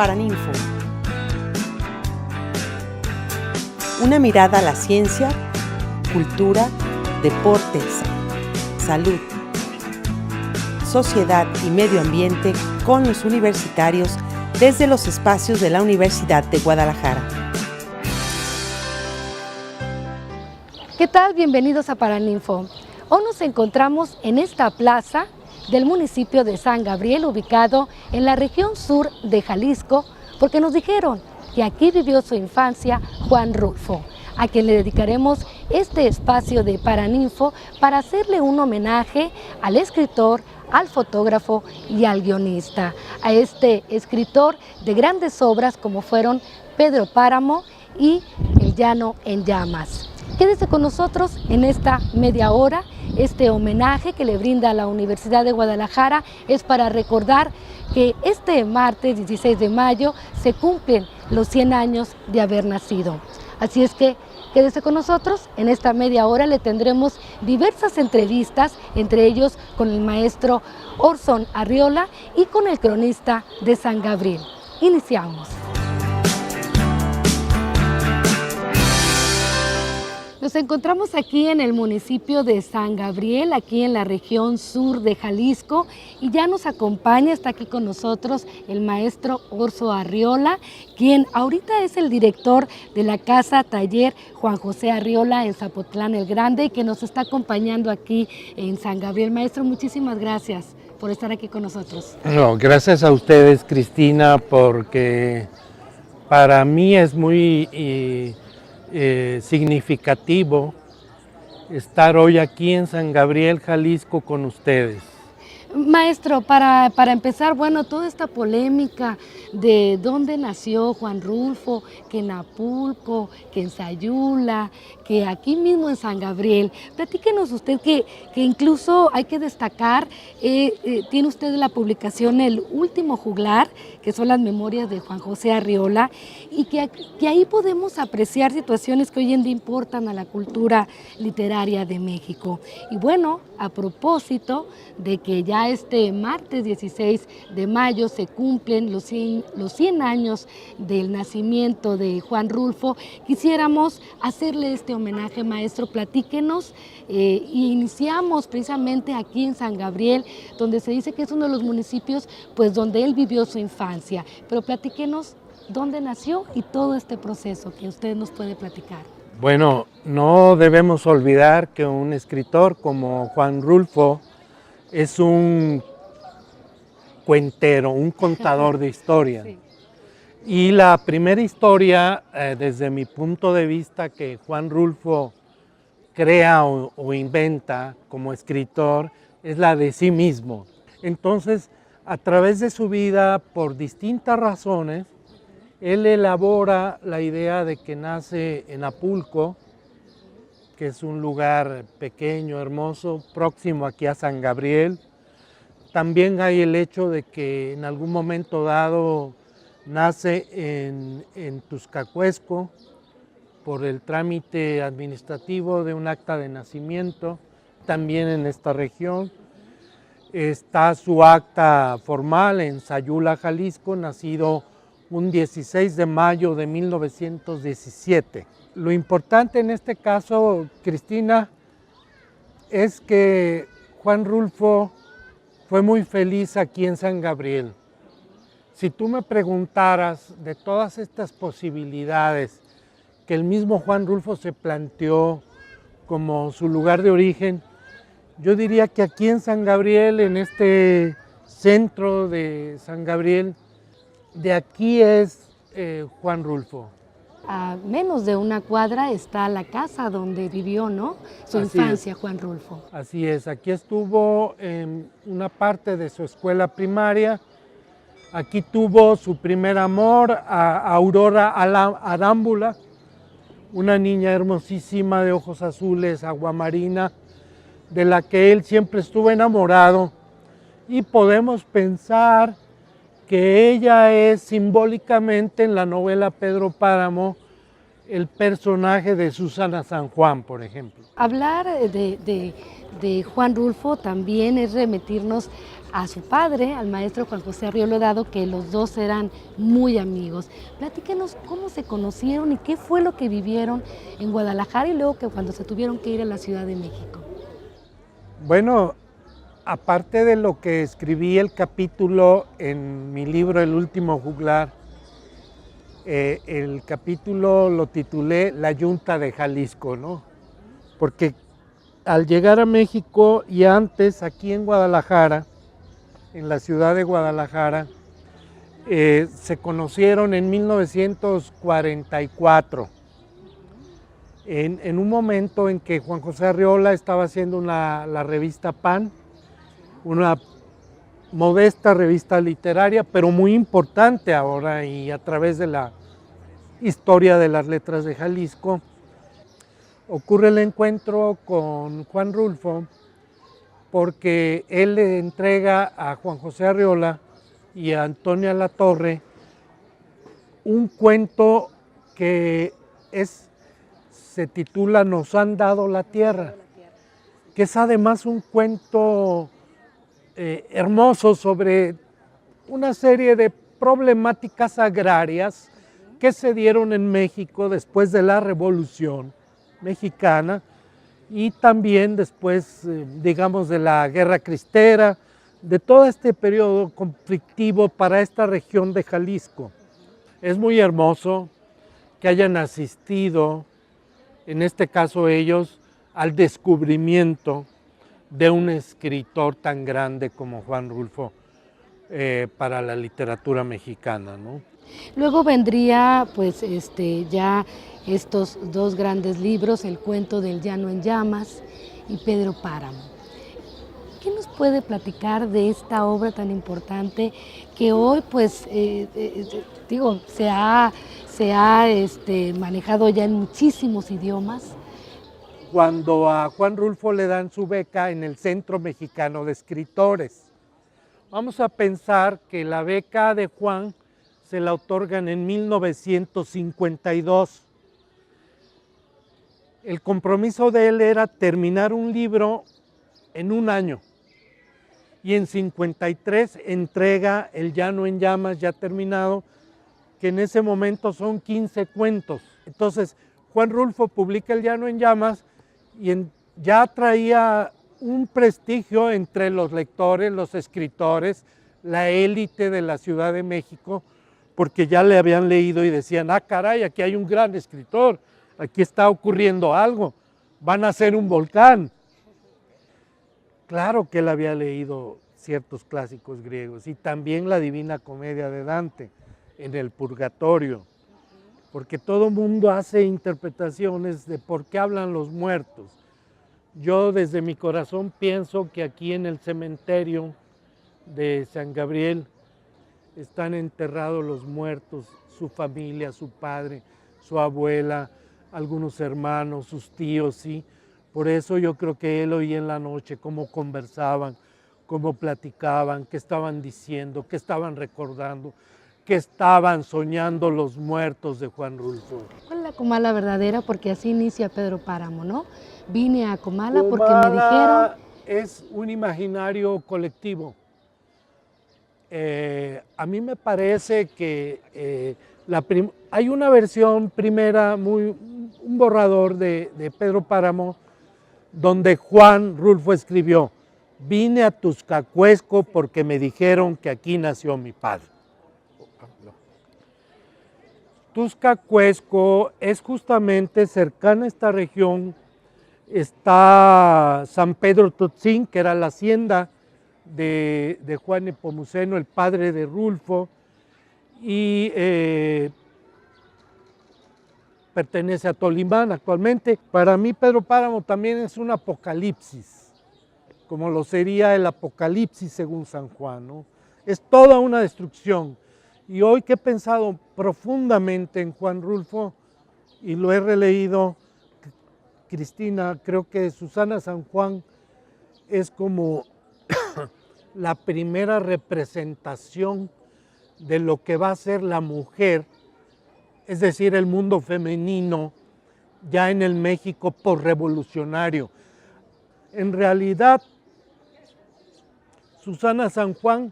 Paraninfo. Una mirada a la ciencia, cultura, deportes, salud, sociedad y medio ambiente con los universitarios desde los espacios de la Universidad de Guadalajara. ¿Qué tal? Bienvenidos a Paraninfo. Hoy nos encontramos en esta plaza del municipio de San Gabriel, ubicado en la región sur de Jalisco, porque nos dijeron que aquí vivió su infancia Juan Rulfo, a quien le dedicaremos este espacio de Paraninfo para hacerle un homenaje al escritor, al fotógrafo y al guionista, a este escritor de grandes obras como fueron Pedro Páramo y El Llano en Llamas. Quédese con nosotros en esta media hora. Este homenaje que le brinda la Universidad de Guadalajara es para recordar que este martes 16 de mayo se cumplen los 100 años de haber nacido. Así es que quédese con nosotros, en esta media hora le tendremos diversas entrevistas, entre ellos con el maestro Orson Arriola y con el cronista de San Gabriel. Iniciamos. Nos encontramos aquí en el municipio de San Gabriel, aquí en la región sur de Jalisco, y ya nos acompaña, está aquí con nosotros el maestro Orson Arriola, quien ahorita es el director de la Casa Taller Juan José Arriola en Zapotlán el Grande, y que nos está acompañando aquí en San Gabriel. Maestro, muchísimas gracias por estar aquí con nosotros. No, gracias a ustedes, Cristina, porque para mí es muy significativo estar hoy aquí en San Gabriel, Jalisco, con ustedes. Maestro, para empezar, bueno, toda esta polémica de dónde nació Juan Rulfo, que en Apulco, que en Sayula, que aquí mismo en San Gabriel, platíquenos usted que incluso hay que destacar, tiene usted la publicación El Último Juglar, que son las memorias de Juan José Arriola, y que ahí podemos apreciar situaciones que hoy en día importan a la cultura literaria de México. Y bueno, a propósito de que ya este martes 16 de mayo se cumplen los 100 años del nacimiento de Juan Rulfo, quisiéramos hacerle este homenaje, maestro. Platíquenos, y iniciamos precisamente aquí en San Gabriel, donde se dice que es uno de los municipios pues donde él vivió su infancia, pero platíquenos dónde nació y todo este proceso que usted nos puede platicar. Bueno, no debemos olvidar que un escritor como Juan Rulfo es un cuentero, un contador de historias. Sí. Y la primera historia, desde mi punto de vista, que Juan Rulfo crea o inventa como escritor, es la de sí mismo. Entonces, a través de su vida, por distintas razones, él elabora la idea de que nace en Apulco, que es un lugar pequeño, hermoso, próximo aquí a San Gabriel. También hay el hecho de que en algún momento dado nace en Tuzcacuesco por el trámite administrativo de un acta de nacimiento, también en esta región. Está su acta formal en Sayula, Jalisco, nacido un 16 de mayo de 1917. Lo importante en este caso, Cristina, es que Juan Rulfo fue muy feliz aquí en San Gabriel. Si tú me preguntaras de todas estas posibilidades que el mismo Juan Rulfo se planteó como su lugar de origen, yo diría que aquí en San Gabriel, en este centro de San Gabriel, de aquí es Juan Rulfo. A menos de una cuadra está la casa donde vivió, ¿no? Su infancia, Juan Rulfo. Así es, aquí estuvo en una parte de su escuela primaria. Aquí tuvo su primer amor, a Aurora Arámbula, una niña hermosísima de ojos azules, aguamarina, de la que él siempre estuvo enamorado. Y podemos pensar que ella es simbólicamente en la novela Pedro Páramo el personaje de Susana San Juan, por ejemplo. Hablar de Juan Rulfo también es remitirnos a su padre, al maestro Juan José Arriola Dado, que los dos eran muy amigos. Platíquenos cómo se conocieron y qué fue lo que vivieron en Guadalajara y luego que cuando se tuvieron que ir a la Ciudad de México. Bueno, aparte de lo que escribí el capítulo en mi libro El último juglar, el capítulo lo titulé La Yunta de Jalisco, ¿no? Porque al llegar a México y antes aquí en Guadalajara, en la ciudad de Guadalajara, se conocieron en 1944, en un momento en que Juan José Arriola estaba haciendo la revista Pan, una modesta revista literaria, pero muy importante ahora y a través de la historia de las letras de Jalisco. Ocurre el encuentro con Juan Rulfo porque él le entrega a Juan José Arriola y a Antonia Latorre un cuento que se titula Nos han dado la tierra, que es además un cuento hermoso sobre una serie de problemáticas agrarias que se dieron en México después de la Revolución Mexicana y también después, digamos, de la Guerra Cristera, de todo este periodo conflictivo para esta región de Jalisco. Es muy hermoso que hayan asistido, en este caso ellos, al descubrimiento de un escritor tan grande como Juan Rulfo para la literatura mexicana, ¿no? Luego vendría pues ya estos dos grandes libros, El cuento del llano en llamas y Pedro Páramo. ¿Qué nos puede platicar de esta obra tan importante que hoy pues se ha manejado ya en muchísimos idiomas? Cuando a Juan Rulfo le dan su beca en el Centro Mexicano de Escritores, vamos a pensar que la beca de Juan se la otorgan en 1952. El compromiso de él era terminar un libro en un año y en 53 entrega El llano en llamas ya terminado, que en ese momento son 15 cuentos. Entonces Juan Rulfo publica El llano en llamas y ya traía un prestigio entre los lectores, los escritores, la élite de la Ciudad de México, porque ya le habían leído y decían, ah, caray, aquí hay un gran escritor, aquí está ocurriendo algo, van a hacer un volcán. Claro que él había leído ciertos clásicos griegos y también la Divina Comedia de Dante en el Purgatorio, porque todo el mundo hace interpretaciones de por qué hablan los muertos. Yo desde mi corazón pienso que aquí en el cementerio de San Gabriel están enterrados los muertos, su familia, su padre, su abuela, algunos hermanos, sus tíos, ¿sí? Por eso yo creo que él oía en la noche cómo conversaban, cómo platicaban, qué estaban diciendo, qué estaban recordando, qué estaban soñando los muertos de Juan Rulfo. ¿Cuál es la Comala verdadera? Porque así inicia Pedro Páramo, ¿no? Vine a Comala porque me dijeron... Es un imaginario colectivo. A mí me parece que hay una versión primera, un borrador de Pedro Páramo, donde Juan Rulfo escribió, vine a Tuzcacuesco porque me dijeron que aquí nació mi padre. Tuzcacuesco es justamente cercana a esta región, está San Pedro Totzin, que era la hacienda de Juan Nepomuceno, el padre de Rulfo, y pertenece a Tolimán actualmente. Para mí Pedro Páramo también es un apocalipsis, como lo sería el apocalipsis según San Juan, ¿no? Es toda una destrucción. Y hoy que he pensado profundamente en Juan Rulfo y lo he releído, Cristina, creo que Susana San Juan es como la primera representación de lo que va a ser la mujer es decir, el mundo femenino, ya en el México posrevolucionario. En realidad, Susana San Juan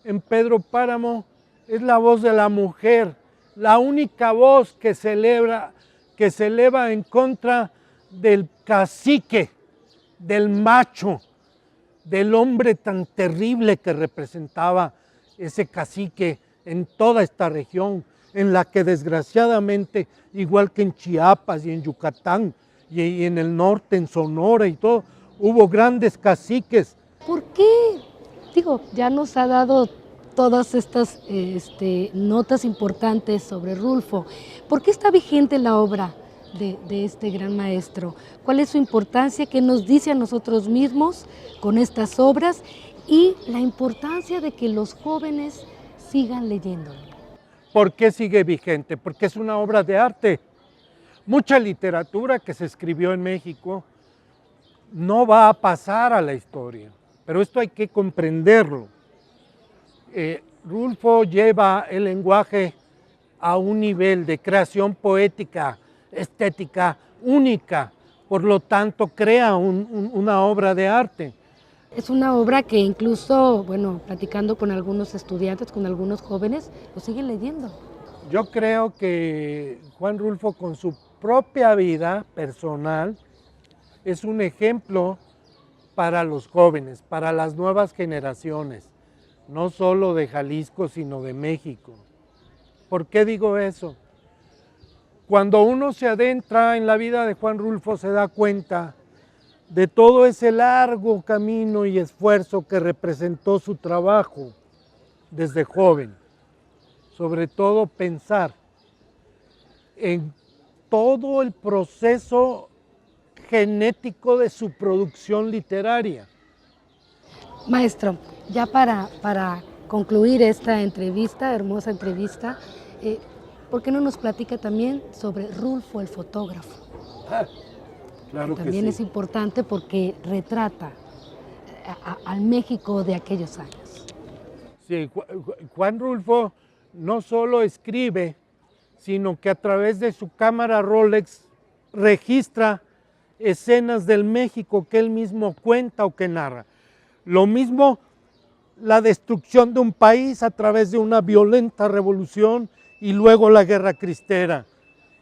en Pedro Páramo es la voz de la mujer, la única voz que se eleva en contra del cacique, del macho, del hombre tan terrible que representaba ese cacique en toda esta región, en la que desgraciadamente, igual que en Chiapas y en Yucatán y en el norte, en Sonora y todo, hubo grandes caciques. ¿Por qué? Digo, ya nos ha dado todas estas notas importantes sobre Rulfo. ¿Por qué está vigente la obra de este gran maestro? ¿Cuál es su importancia? ¿Qué nos dice a nosotros mismos con estas obras? Y la importancia de que los jóvenes sigan leyéndolo. ¿Por qué sigue vigente? Porque es una obra de arte. Mucha literatura que se escribió en México no va a pasar a la historia, pero esto hay que comprenderlo. Rulfo lleva el lenguaje a un nivel de creación poética, estética única, por lo tanto crea una obra de arte. Es una obra que incluso, bueno, platicando con algunos estudiantes, con algunos jóvenes, lo siguen leyendo. Yo creo que Juan Rulfo, con su propia vida personal, es un ejemplo para los jóvenes, para las nuevas generaciones, no solo de Jalisco, sino de México. ¿Por qué digo eso? Cuando uno se adentra en la vida de Juan Rulfo, se da cuenta de todo ese largo camino y esfuerzo que representó su trabajo desde joven. Sobre todo pensar en todo el proceso genético de su producción literaria. Maestro, ya para concluir esta entrevista, hermosa entrevista, ¿por qué no nos platica también sobre Rulfo el fotógrafo? Claro que también sí. es importante porque retrata al México de aquellos años. Sí, Juan Rulfo no solo escribe, sino que a través de su cámara Rolex registra escenas del México que él mismo cuenta o que narra. Lo mismo la destrucción de un país a través de una violenta revolución y luego la guerra cristera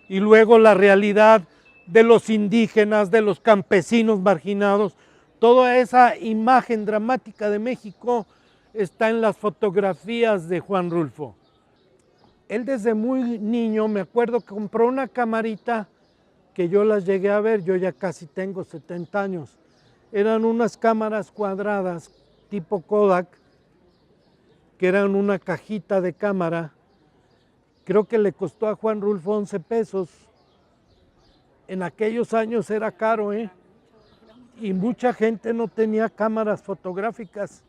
y luego la realidad de los indígenas, de los campesinos marginados. Toda esa imagen dramática de México está en las fotografías de Juan Rulfo. Él desde muy niño, me acuerdo que compró una camarita que yo las llegué a ver, yo ya casi tengo 70 años. Eran unas cámaras cuadradas tipo Kodak, que eran una cajita de cámara. Creo que le costó a Juan Rulfo 11 pesos. En aquellos años era caro, y mucha gente no tenía cámaras fotográficas.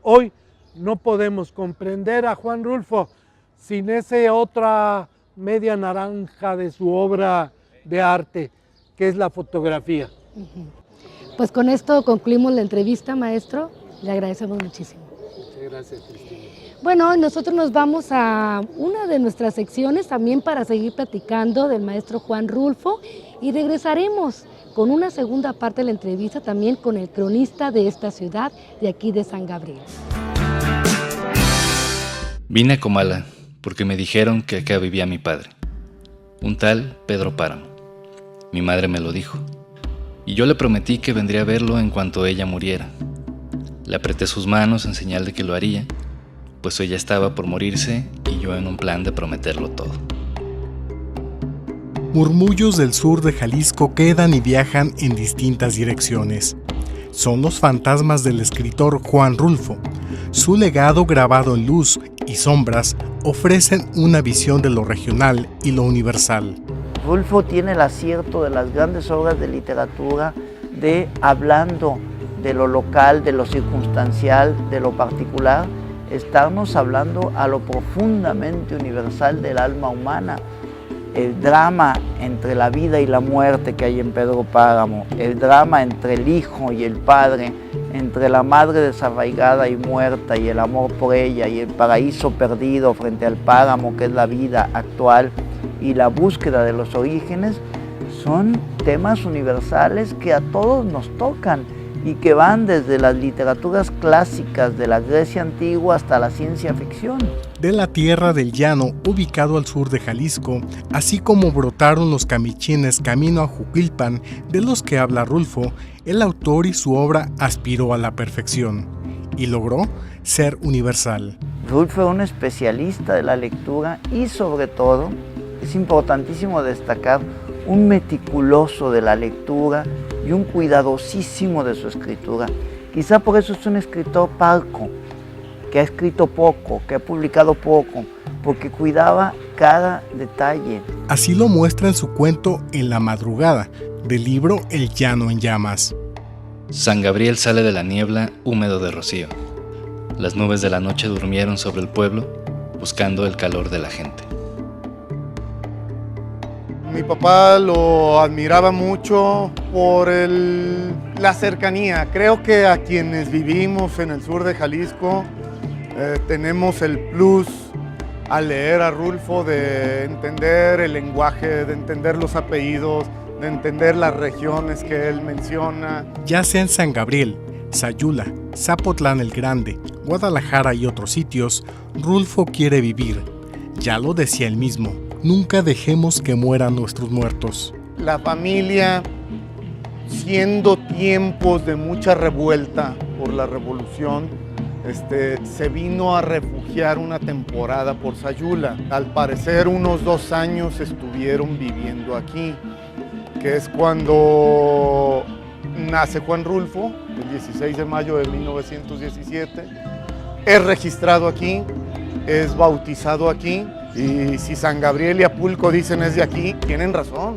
Hoy no podemos comprender a Juan Rulfo sin esa otra media naranja de su obra de arte, que es la fotografía. Pues con esto concluimos la entrevista, maestro. Le agradecemos muchísimo. Muchas gracias, Cristina. Bueno, nosotros nos vamos a una de nuestras secciones también para seguir platicando del maestro Juan Rulfo y regresaremos con una segunda parte de la entrevista también con el cronista de esta ciudad, de aquí de San Gabriel. Vine a Comala porque me dijeron que acá vivía mi padre, un tal Pedro Páramo. Mi madre me lo dijo y yo le prometí que vendría a verlo en cuanto ella muriera. Le apreté sus manos en señal de que lo haría, pues ella estaba por morirse y yo en un plan de prometerlo todo. Murmullos del sur de Jalisco quedan y viajan en distintas direcciones. Son los fantasmas del escritor Juan Rulfo. Su legado grabado en luz y sombras ofrecen una visión de lo regional y lo universal. Rulfo tiene el acierto de las grandes obras de literatura de hablando de lo local, de lo circunstancial, de lo particular, estarnos hablando a lo profundamente universal del alma humana. El drama entre la vida y la muerte que hay en Pedro Páramo, el drama entre el hijo y el padre, entre la madre desarraigada y muerta y el amor por ella y el paraíso perdido frente al páramo que es la vida actual, y la búsqueda de los orígenes son temas universales que a todos nos tocan y que van desde las literaturas clásicas de la Grecia antigua hasta la ciencia ficción. De la tierra del llano, ubicado al sur de Jalisco, así como brotaron los camichines camino a Juquilpan, de los que habla Rulfo, el autor y su obra aspiró a la perfección y logró ser universal. Rulfo era un especialista de la lectura y sobre todo, es importantísimo destacar, un meticuloso de la lectura y un cuidadosísimo de su escritura. Quizá por eso es un escritor parco, que ha escrito poco, que ha publicado poco, porque cuidaba cada detalle. Así lo muestra en su cuento En la madrugada, del libro El llano en llamas. San Gabriel sale de la niebla húmedo de rocío. Las nubes de la noche durmieron sobre el pueblo, buscando el calor de la gente. Mi papá lo admiraba mucho por la cercanía. Creo que a quienes vivimos en el sur de Jalisco tenemos el plus al leer a Rulfo de entender el lenguaje, de entender los apellidos, de entender las regiones que él menciona. Ya sea en San Gabriel, Sayula, Zapotlán el Grande, Guadalajara y otros sitios, Rulfo quiere vivir. Ya lo decía él mismo. Nunca dejemos que mueran nuestros muertos. La familia, siendo tiempos de mucha revuelta por la revolución, se vino a refugiar una temporada por Sayula. Al parecer unos 2 años estuvieron viviendo aquí, que es cuando nace Juan Rulfo, el 16 de mayo de 1917. Es registrado aquí, es bautizado aquí. Y si San Gabriel y Apulco dicen es de aquí, tienen razón.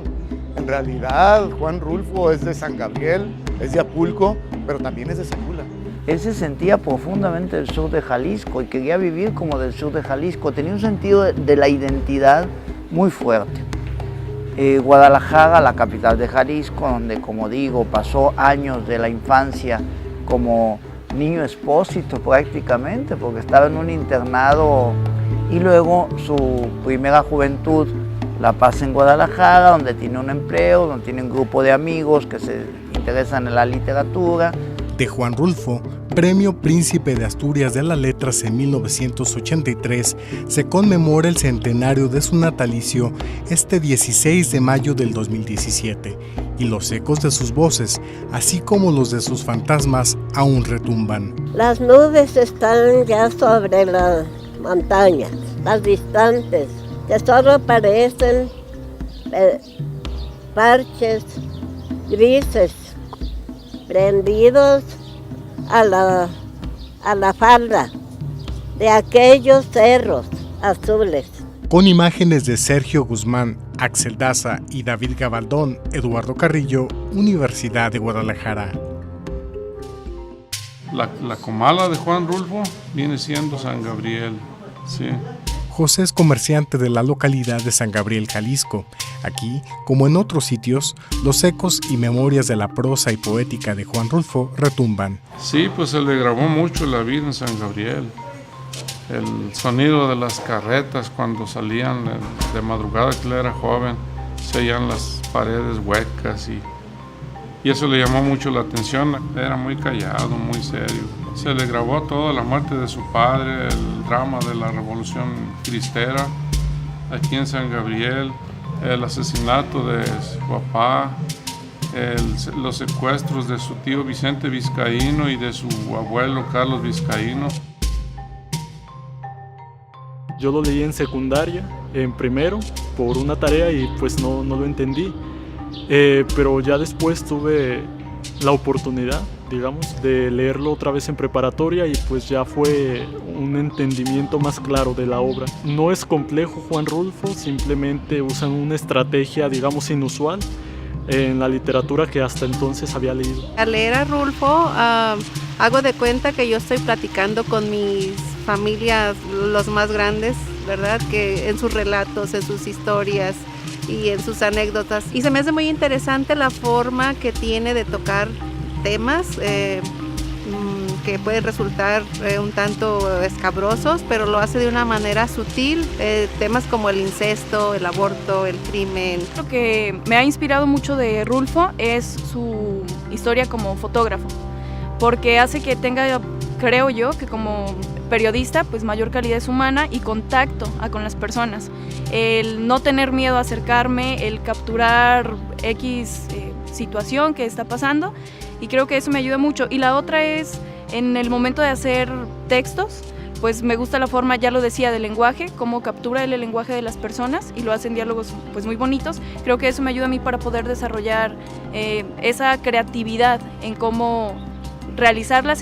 En realidad, Juan Rulfo es de San Gabriel, es de Apulco, pero también es de Sayula. Él se sentía profundamente del sur de Jalisco y quería vivir como del sur de Jalisco. Tenía un sentido de la identidad muy fuerte. Guadalajara, la capital de Jalisco, donde, como digo, pasó años de la infancia como niño expósito prácticamente, porque estaba en un internado. Y luego su primera juventud la pasa en Guadalajara, donde tiene un empleo, donde tiene un grupo de amigos que se interesan en la literatura. De Juan Rulfo, Premio Príncipe de Asturias de las Letras en 1983, se conmemora el centenario de su natalicio este 16 de mayo del 2017, y los ecos de sus voces, así como los de sus fantasmas, aún retumban. Las nubes están ya sobre las montañas, las distantes, que solo parecen parches grises prendidos a la falda de aquellos cerros azules. Con imágenes de Sergio Guzmán, Axel Daza y David Gabaldón, Eduardo Carrillo, Universidad de Guadalajara. La comala de Juan Rulfo viene siendo San Gabriel, sí. José es comerciante de la localidad de San Gabriel, Jalisco. Aquí, como en otros sitios, los ecos y memorias de la prosa y poética de Juan Rulfo retumban. Sí, pues se le grabó mucho la vida en San Gabriel. El sonido de las carretas cuando salían de madrugada, que él era joven, se oían las paredes huecas y eso le llamó mucho la atención. Era muy callado, muy serio. Se le grabó toda la muerte de su padre, el drama de la Revolución Cristera aquí en San Gabriel, el asesinato de su papá, los secuestros de su tío Vicente Vizcaíno y de su abuelo Carlos Vizcaíno. Yo lo leí en secundaria, en primero, por una tarea y pues no lo entendí. Pero ya después tuve la oportunidad, digamos, de leerlo otra vez en preparatoria y pues ya fue un entendimiento más claro de la obra. No es complejo Juan Rulfo, simplemente usan una estrategia, digamos, inusual en la literatura que hasta entonces había leído. Al leer a Rulfo, hago de cuenta que yo estoy platicando con mis familias, los más grandes, ¿verdad? Que en sus relatos, en sus historias y en sus anécdotas. Y se me hace muy interesante la forma que tiene de tocar temas que que pueden resultar un tanto escabrosos, pero lo hace de una manera sutil, temas como el incesto, el aborto, el crimen. Lo que me ha inspirado mucho de Rulfo es su historia como fotógrafo, porque hace que tenga, creo yo, que como periodista, pues mayor calidez humana y contacto con las personas. El no tener miedo a acercarme, el capturar X situación que está pasando, y creo que eso me ayuda mucho. Y la otra es, en el momento de hacer textos, pues me gusta la forma, ya lo decía, del lenguaje, cómo captura el lenguaje de las personas y lo hace en diálogos pues muy bonitos. Creo que eso me ayuda a mí para poder desarrollar esa creatividad en cómo realizar las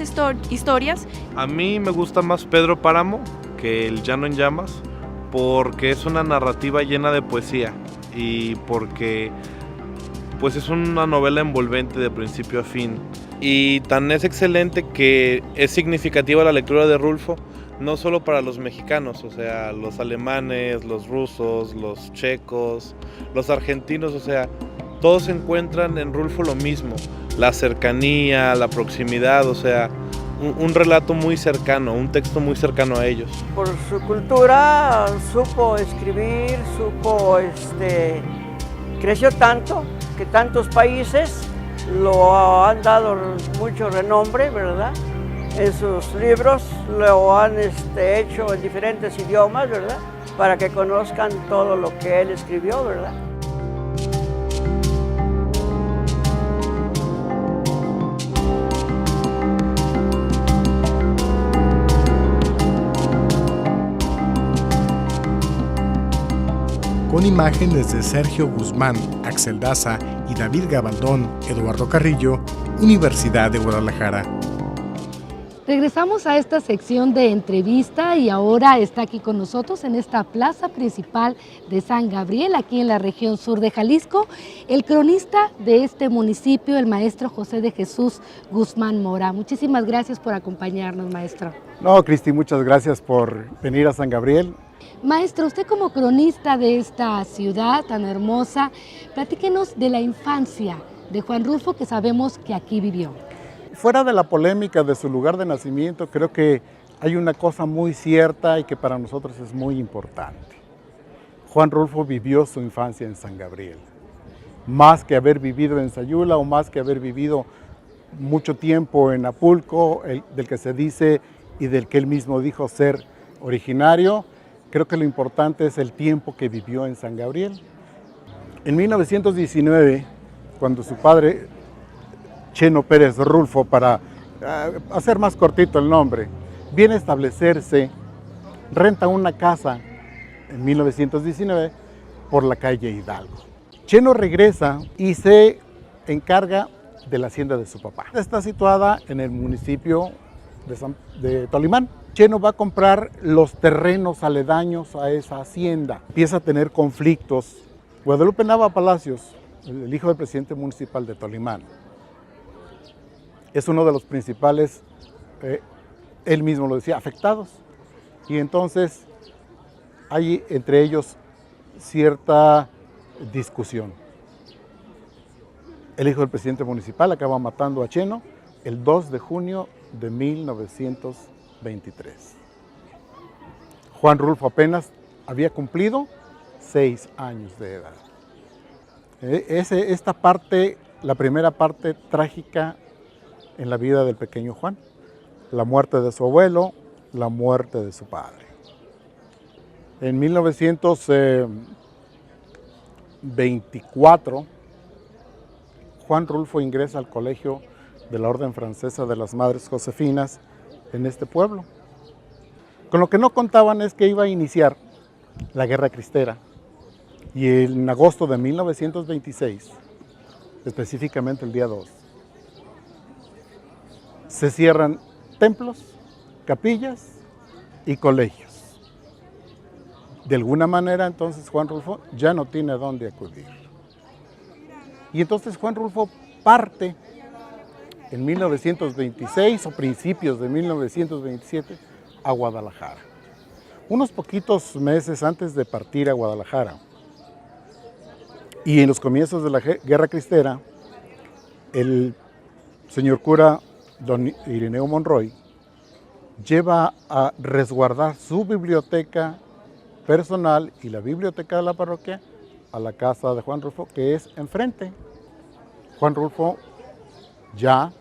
historias. A mí me gusta más Pedro Páramo que El Llano en Llamas, porque es una narrativa llena de poesía y porque pues es una novela envolvente de principio a fin. Y tan es excelente que es significativa la lectura de Rulfo, no solo para los mexicanos, o sea, los alemanes, los rusos, los checos, los argentinos, o sea, todos encuentran en Rulfo lo mismo, la cercanía, la proximidad, o sea, un relato muy cercano, un texto muy cercano a ellos. Por su cultura supo escribir, creció tanto que tantos países lo han dado mucho renombre, ¿verdad? En sus libros lo han hecho en diferentes idiomas, ¿verdad? Para que conozcan todo lo que él escribió, ¿verdad? Con imágenes de Sergio Guzmán, Axel Daza y David Gabaldón, Eduardo Carrillo, Universidad de Guadalajara. Regresamos a esta sección de entrevista y ahora está aquí con nosotros en esta plaza principal de San Gabriel, aquí en la región sur de Jalisco, el cronista de este municipio, el maestro José de Jesús Guzmán Mora. Muchísimas gracias por acompañarnos, maestro. No, Cristi, muchas gracias por venir a San Gabriel. Maestro, usted como cronista de esta ciudad tan hermosa, platíquenos de la infancia de Juan Rulfo, que sabemos que aquí vivió. Fuera de la polémica de su lugar de nacimiento, creo que hay una cosa muy cierta y que para nosotros es muy importante. Juan Rulfo vivió su infancia en San Gabriel. Más que haber vivido en Sayula o más que haber vivido mucho tiempo en Apulco, del que se dice y del que él mismo dijo ser originario, creo que lo importante es el tiempo que vivió en San Gabriel. En 1919, cuando su padre, Cheno Pérez Rulfo, para hacer más cortito el nombre, viene a establecerse, renta una casa en 1919 por la calle Hidalgo. Cheno regresa y se encarga de la hacienda de su papá. Está situada en el municipio de Tolimán. Cheno va a comprar los terrenos aledaños a esa hacienda. Empieza a tener conflictos. Guadalupe Nava Palacios, el hijo del presidente municipal de Tolimán, es uno de los principales, él mismo lo decía, afectados. Y entonces hay entre ellos cierta discusión. El hijo del presidente municipal acaba matando a Cheno el 2 de junio de 1923. Juan Rulfo apenas había cumplido 6 años de edad. Esta parte, la primera parte trágica en la vida del pequeño Juan, la muerte de su abuelo, la muerte de su padre. En 1924, Juan Rulfo ingresa al colegio de la Orden Francesa de las Madres Josefinas en este pueblo. Con lo que no contaban es que iba a iniciar la Guerra Cristera y en agosto de 1926, específicamente el día 2, se cierran templos, capillas y colegios. De alguna manera entonces Juan Rulfo ya no tiene a dónde acudir. Y entonces Juan Rulfo parte en 1926 o principios de 1927 a Guadalajara. Unos poquitos meses antes de partir a Guadalajara y en los comienzos de la Guerra Cristera, el señor cura don Irineo Monroy, lleva a resguardar su biblioteca personal y la biblioteca de la parroquia a la casa de Juan Rulfo, que es enfrente. Juan Rulfo, ya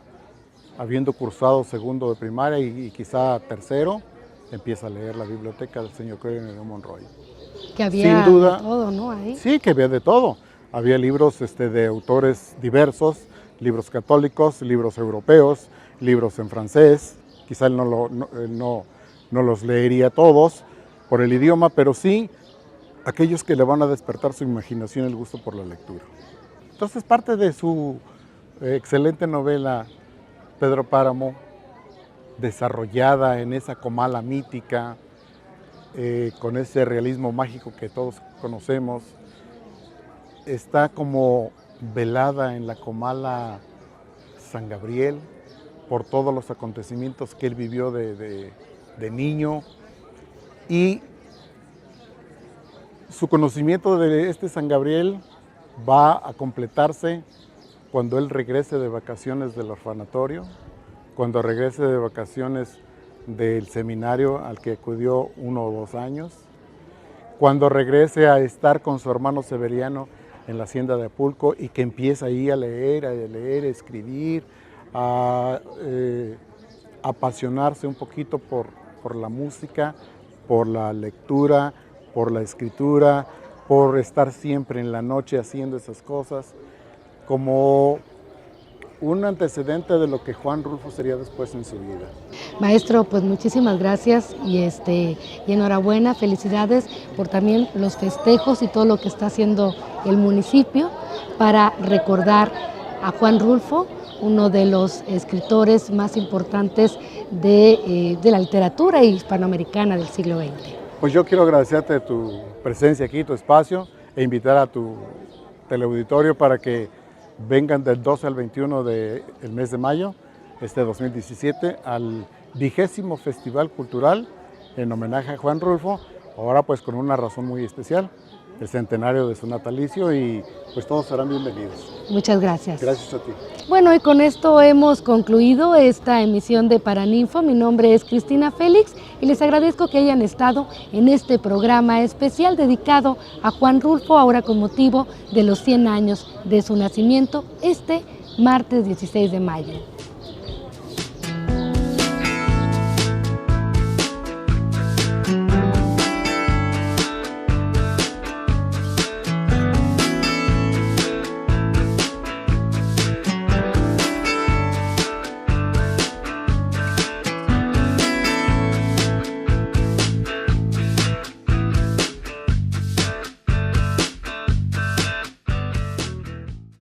habiendo cursado segundo de primaria y quizá tercero, empieza a leer la biblioteca del señor Irineo Monroy. Que había sin duda, de todo, ¿no? Ahí. Sí, que había de todo. Había libros de autores diversos, libros católicos, libros europeos, libros en francés. Quizá él no los leería todos por el idioma, pero sí aquellos que le van a despertar su imaginación y el gusto por la lectura. Entonces, parte de su excelente novela, Pedro Páramo, desarrollada en esa Comala mítica, con ese realismo mágico que todos conocemos, está como velada en la Comala San Gabriel por todos los acontecimientos que él vivió de niño, y su conocimiento de este San Gabriel va a completarse cuando él regrese de vacaciones del orfanatorio, cuando regrese de vacaciones del seminario al que acudió 1 o 2 años, cuando regrese a estar con su hermano Severiano en la hacienda de Apulco y que empieza ahí a leer, a escribir, a apasionarse un poquito por la música, por la lectura, por la escritura, por estar siempre en la noche haciendo esas cosas, como un antecedente de lo que Juan Rulfo sería después en su vida. Maestro, pues muchísimas gracias y enhorabuena, felicidades por también los festejos y todo lo que está haciendo el municipio para recordar a Juan Rulfo, uno de los escritores más importantes de la literatura hispanoamericana del siglo XX. Pues yo quiero agradecerte tu presencia aquí, tu espacio, e invitar a tu teleauditorio para que vengan del 12 al 21 del mes de mayo, 2017, al 20º Festival Cultural en homenaje a Juan Rulfo, ahora pues con una razón muy especial, el centenario de su natalicio, y pues todos serán bienvenidos. Muchas gracias. Gracias a ti. Bueno, y con esto hemos concluido esta emisión de Paraninfo. Mi nombre es Cristina Félix y les agradezco que hayan estado en este programa especial dedicado a Juan Rulfo, ahora con motivo de los 100 años de su nacimiento, este martes 16 de mayo.